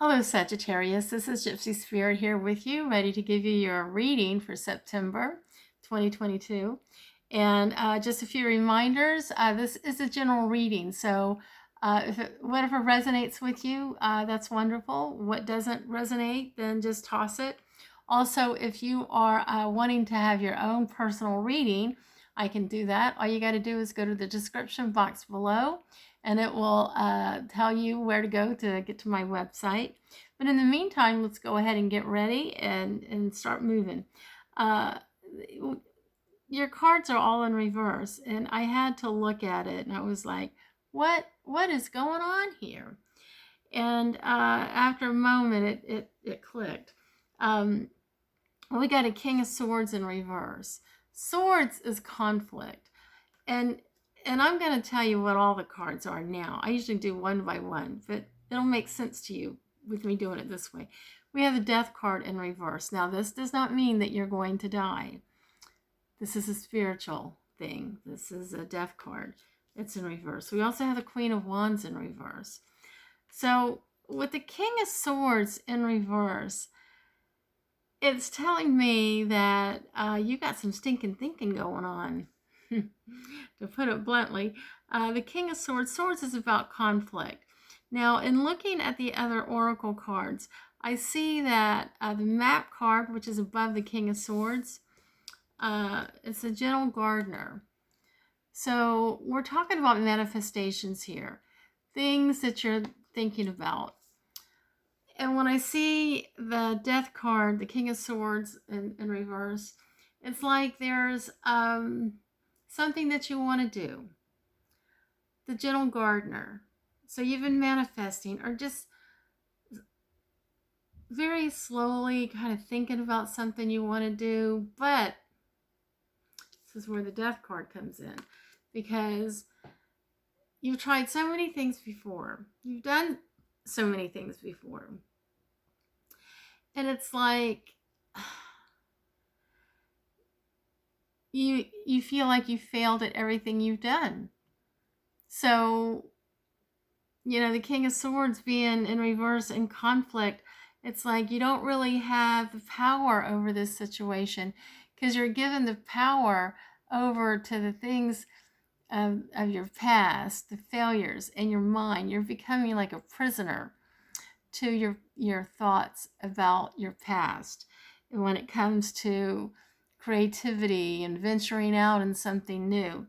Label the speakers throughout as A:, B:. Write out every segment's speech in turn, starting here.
A: Hello, Sagittarius. This is Gypsy Spirit here with you, ready to give you your reading for September 2022. And just a few reminders. This is a general reading, so whatever resonates with you, that's wonderful. What doesn't resonate, then just toss it. Also, if you are wanting to have your own personal reading, I can do that. All you got to do is go to the description box below and it will tell you where to go to get to my website. But in the meantime, let's go ahead and get ready and start moving. Your cards are all in reverse, and I had to look at it, and I was like, what is going on here? And after a moment, it clicked. We got a King of Swords in reverse. Swords is conflict. And I'm going to tell you what all the cards are now. I usually do one by one, but it'll make sense to you with me doing it this way. We have the Death card in reverse. Now, this does not mean that you're going to die. This is a spiritual thing. This is a Death card. It's in reverse. We also have the Queen of Wands in reverse. So with the King of Swords in reverse, it's telling me that you got some stinking thinking going on. To put it bluntly, the King of Swords. Swords is about conflict. Now, in looking at the other oracle cards, I see that the Map card, which is above the King of Swords, it's a gentle gardener. So we're talking about manifestations here, things that you're thinking about. And when I see the Death card, the King of Swords in reverse, it's like there's something that you want to do. The gentle gardener. So you've been manifesting or just very slowly kind of thinking about something you want to do. But this is where the Death card comes in, because you've tried so many things before. You've done so many things before. And it's like you feel like you failed at everything you've done. So, you know, the King of Swords being in reverse in conflict, it's like you don't really have the power over this situation because you're given the power over to the things of your past, the failures in your mind. You're becoming like a prisoner to your thoughts about your past. And when it comes to creativity and venturing out in something new.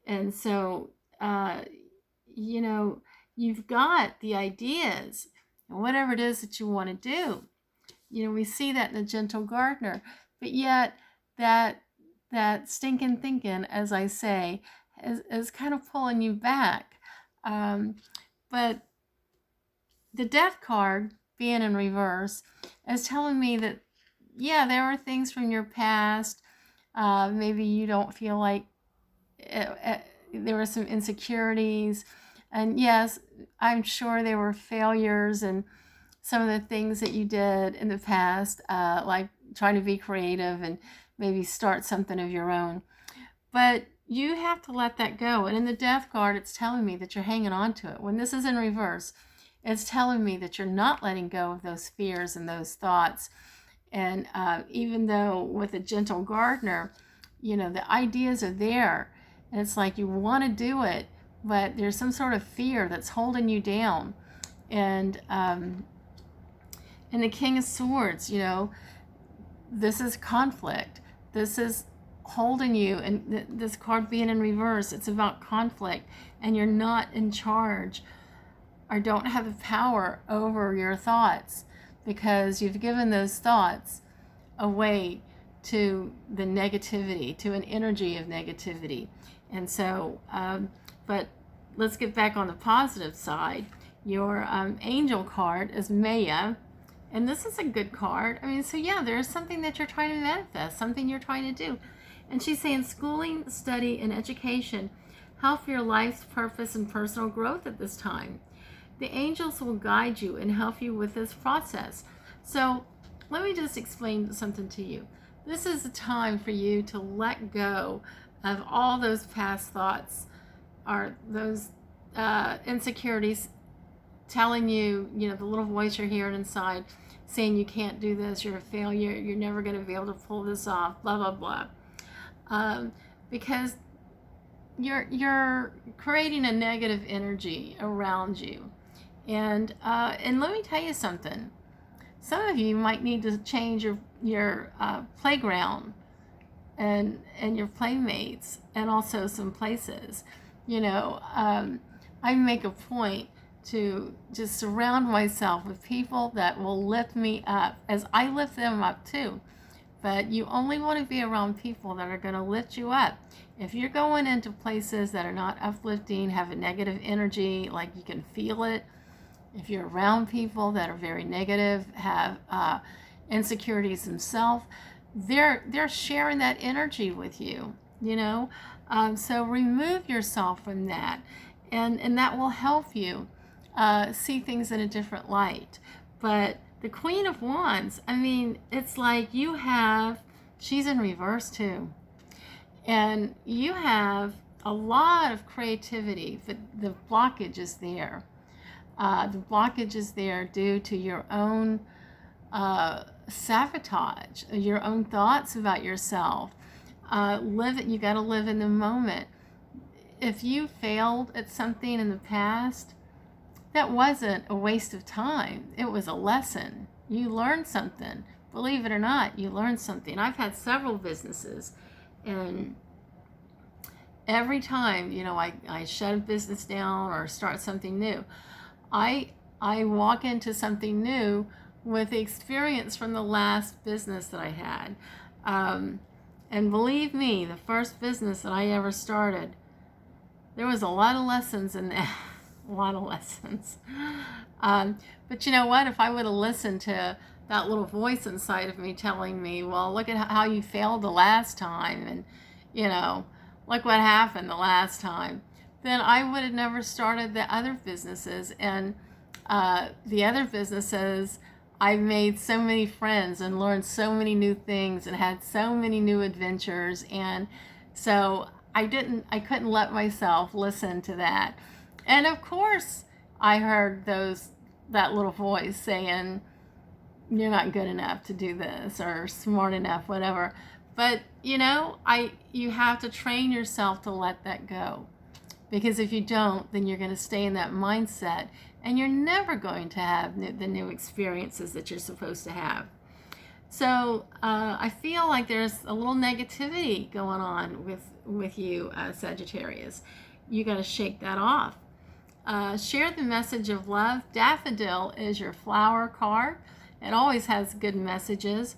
A: And so, you know, you've got the ideas and whatever it is that you want to do. You know, we see that in the gentle gardener, but yet that stinking thinking, as I say, is kind of pulling you back. But the Death card being in reverse is telling me that, yeah, there are things from your past. Maybe you don't feel like there were some insecurities. And yes, I'm sure there were failures and some of the things that you did in the past, like trying to be creative and maybe start something of your own. But you have to let that go. And in the Death card, it's telling me that you're hanging on to it. When this is in reverse, it's telling me that you're not letting go of those fears and those thoughts. And even though with a gentle gardener, you know, the ideas are there. And it's like you want to do it, but there's some sort of fear that's holding you down. And the King of Swords, you know, this is conflict. This is holding you. And this card being in reverse, it's about conflict. And you're not in charge or don't have the power over your thoughts because you've given those thoughts away to the negativity, to an energy of negativity. And so, but let's get back on the positive side. Your angel card is Maya, and this is a good card. I mean, so yeah, there's something that you're trying to manifest, something you're trying to do. And she's saying schooling, study, and education help your life's purpose and personal growth at this time. The angels will guide you and help you with this process. So let me just explain something to you. This is a time for you to let go of all those past thoughts or those insecurities telling you, the little voice you're hearing inside saying you can't do this, you're a failure, you're never going to be able to pull this off, blah, blah, blah. Because you're creating a negative energy around you. And let me tell you something. Some of you might need to change your playground and your playmates, and also some places. I make a point to just surround myself with people that will lift me up, as I lift them up too. But you only want to be around people that are going to lift you up. If you're going into places that are not uplifting, have a negative energy, like you can feel it, if you're around people that are very negative, have insecurities themselves, they're sharing that energy with you, so remove yourself from that, and that will help you see things in a different light. But the Queen of Wands, it's like she's in reverse too, and you have a lot of creativity, but the blockage is there. The blockage is there due to your own sabotage, your own thoughts about yourself. You got to live in the moment. If you failed at something in the past, that wasn't a waste of time. It was a lesson. You learned something. Believe it or not, you learned something. I've had several businesses, and every time, I shut a business down or start something new, I walk into something new with the experience from the last business that I had. And believe me, the first business that I ever started, there was a lot of lessons in that. A lot of lessons. But you know what? If I would have listened to that little voice inside of me telling me, well, look at how you failed the last time, and, look what happened the last time, then I would have never started the other businesses. And the other businesses, I made so many friends and learned so many new things and had so many new adventures. And so I couldn't let myself listen to that. And of course, I heard that little voice saying, you're not good enough to do this, or smart enough, whatever. But, you have to train yourself to let that go. Because if you don't, then you're going to stay in that mindset, and you're never going to have the new experiences that you're supposed to have. So I feel like there's a little negativity going on with you, Sagittarius. You got to shake that off. Share the message of love. Daffodil is your flower card. It always has good messages.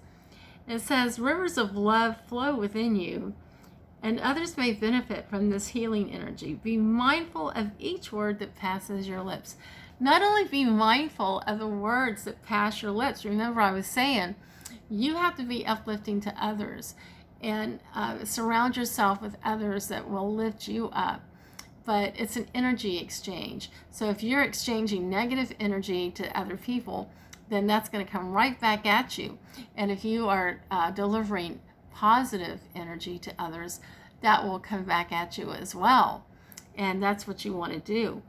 A: It says, rivers of love flow within you, and others may benefit from this healing energy. Be mindful of each word that passes your lips. Not only be mindful of the words that pass your lips. Remember, I was saying, you have to be uplifting to others, and surround yourself with others that will lift you up. But it's an energy exchange. So if you're exchanging negative energy to other people, then that's going to come right back at you. And if you are delivering positive energy to others, that will come back at you as well. And that's what you want to do,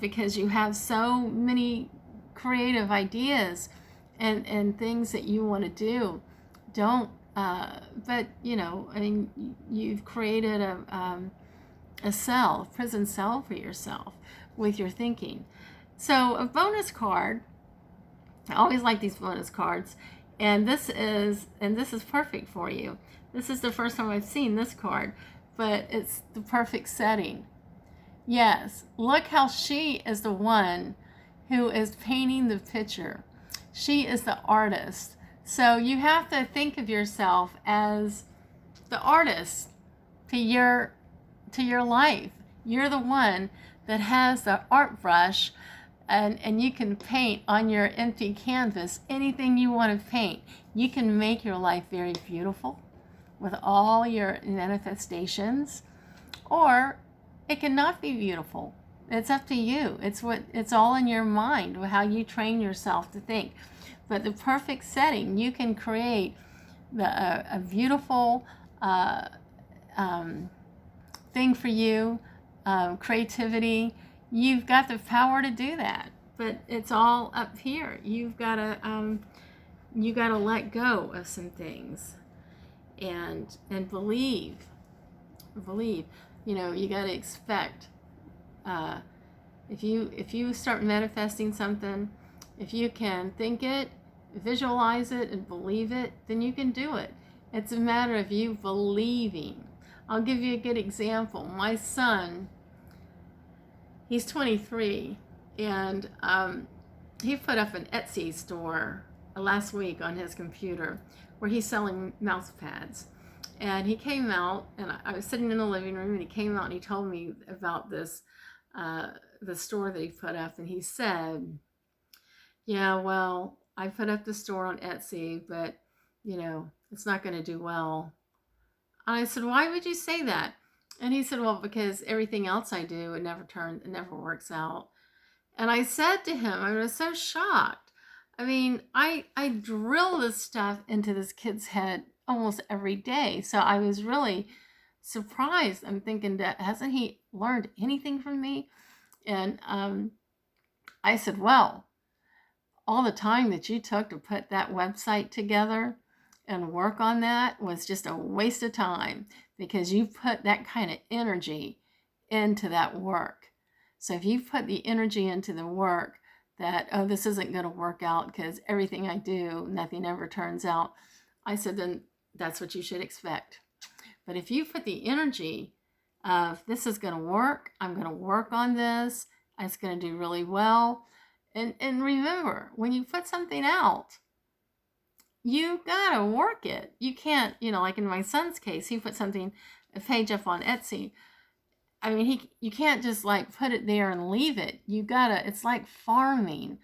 A: because you have so many creative ideas and things that you want to do. But you've created a prison cell for yourself with your thinking. So a bonus card, I always like these bonus cards, and this is perfect for you. This is the first time I've seen this card, but it's the perfect setting. Yes, look how she is the one who is painting the picture. She is the artist. So you have to think of yourself as the artist to your life. You're the one that has the art brush, and you can paint on your empty canvas anything you want to paint. You can make your life very beautiful with all your manifestations, or it cannot be beautiful. It's up to you. It's all in your mind, how you train yourself to think. But the perfect setting, you can create a beautiful thing for you, creativity. You've got the power to do that. but it's all up here. You gotta let go of some things, and believe. You gotta expect. If you start manifesting something, if you can think it, visualize it, and believe it, then you can do it. It's a matter of you believing. I'll give you a good example. My son, he's 23, and he put up an Etsy store last week on his computer where he's selling mouse pads. And he came out, and I was sitting in the living room, and he came out and he told me about this, the store that he put up, and he said, yeah, well, I put up the store on Etsy, but, it's not going to do well. And I said, why would you say that? And he said, well, because everything else I do, it never works out. And I said to him, I was so shocked. I mean, I drill this stuff into this kid's head almost every day. So I was really surprised. I'm thinking, that hasn't he learned anything from me? And I said, well, all the time that you took to put that website together and work on that was just a waste of time, because you put that kind of energy into that work. So if you put the energy into the work that, oh, this isn't going to work out because everything I do, nothing ever turns out, I said, then that's what you should expect. But if you put the energy of, this is going to work, I'm going to work on this, it's going to do really well. And remember, when you put something out, you got to work it. You can't, like in my son's case, he put a page up on Etsy. I mean, you can't just like put it there and leave it. You gotta, it's like farming,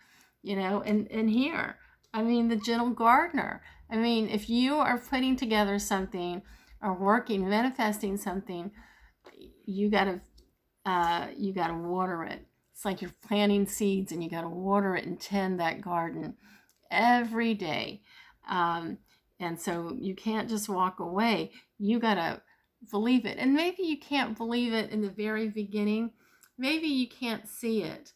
A: and here, I mean, the gentle gardener. I mean, if you are putting together something or working, manifesting something, you gotta water it. It's like you're planting seeds, and you gotta water it and tend that garden every day. And so you can't just walk away. You gotta believe it. And maybe you can't believe it in the very beginning. Maybe you can't see it,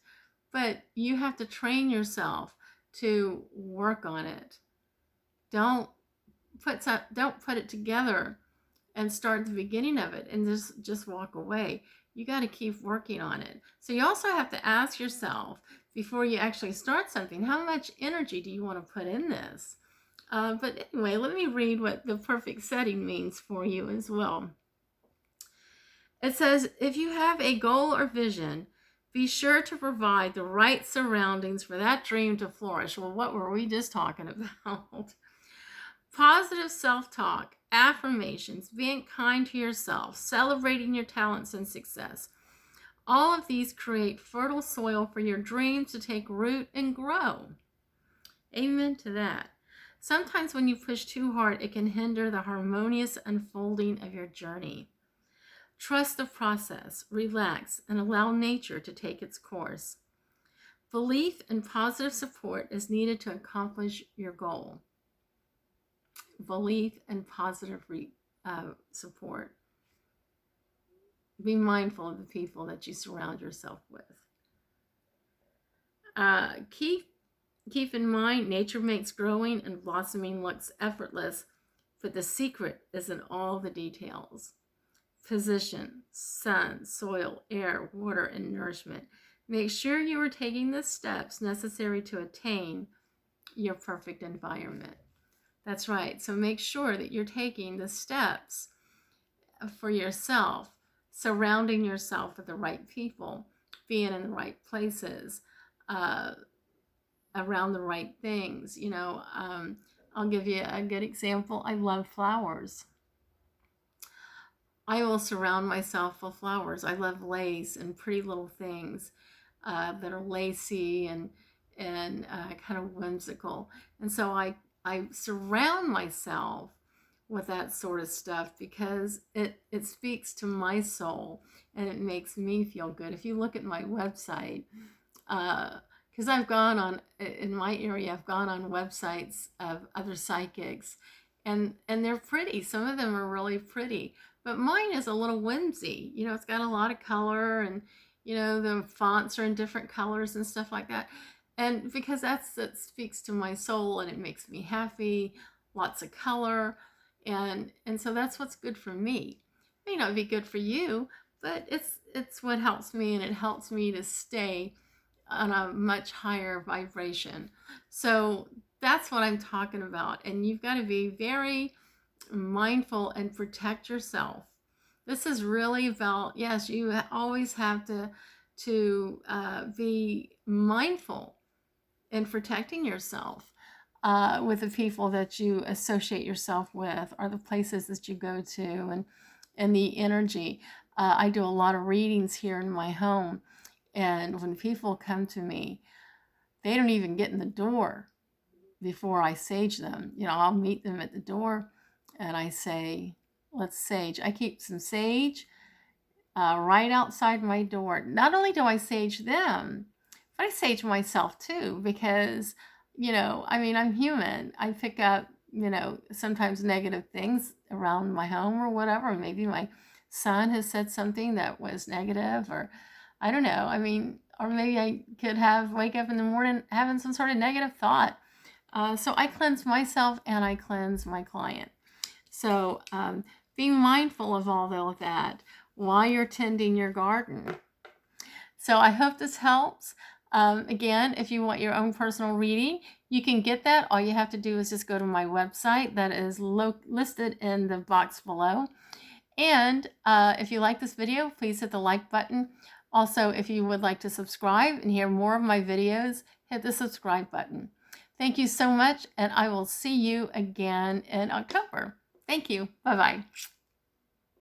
A: but you have to train yourself to work on it. Don't put it together and start the beginning of it and just walk away. You got to keep working on it. So you also have to ask yourself, before you actually start something, how much energy do you want to put in this? But anyway, let me read what the perfect setting means for you as well. It says, if you have a goal or vision, be sure to provide the right surroundings for that dream to flourish. Well, what were we just talking about? Positive self-talk, affirmations, being kind to yourself, celebrating your talents and success. All of these create fertile soil for your dreams to take root and grow. Amen to that. Sometimes when you push too hard, it can hinder the harmonious unfolding of your journey. Trust the process, relax, and allow nature to take its course. Belief and positive support is needed to accomplish your goal. Belief and positive support. Be mindful of the people that you surround yourself with. Keep in mind, nature makes growing and blossoming looks effortless, but the secret is in all the details. Position, sun, soil, air, water, and nourishment. Make sure you are taking the steps necessary to attain your perfect environment. That's right. So make sure that you're taking the steps for yourself, surrounding yourself with the right people, being in the right places, around the right things. I'll give you a good example. I love flowers. I will surround myself with flowers. I love lace and pretty little things that are lacy and kind of whimsical. And so I surround myself with that sort of stuff because it speaks to my soul and it makes me feel good. If you look at my website, because I've gone on, in my area, I've gone on websites of other psychics and they're pretty. Some of them are really pretty. But mine is a little whimsy. It's got a lot of color and You know, the fonts are in different colors and stuff like that. And because that speaks to my soul and it makes me happy, lots of color. And so that's what's good for me. It may not be good for you, but it's what helps me, and it helps me to stay on a much higher vibration. So that's what I'm talking about. And you've got to be very mindful and protect yourself. This is really about, yes, you always have to be mindful in protecting yourself with the people that you associate yourself with, or the places that you go to, and the energy. I do a lot of readings here in my home, and when people come to me, they don't even get in the door before I sage them. You know, I'll meet them at the door and I say, let's sage. I keep some sage right outside my door. Not only do I sage them, but I sage myself too, because, you know, I mean, I'm human. I pick up, you know, sometimes negative things around my home or whatever. Maybe my son has said something that was negative, or I don't know. I mean, or maybe I could wake up in the morning having some sort of negative thought. So I cleanse myself and I cleanse my client. So be mindful of all of that while you're tending your garden. So I hope this helps. Again, if you want your own personal reading, you can get that. All you have to do is just go to my website that is listed in the box below. And if you like this video, please hit the like button. Also, if you would like to subscribe and hear more of my videos, hit the subscribe button. Thank you so much, and I will see you again in October. Thank you. Bye-bye.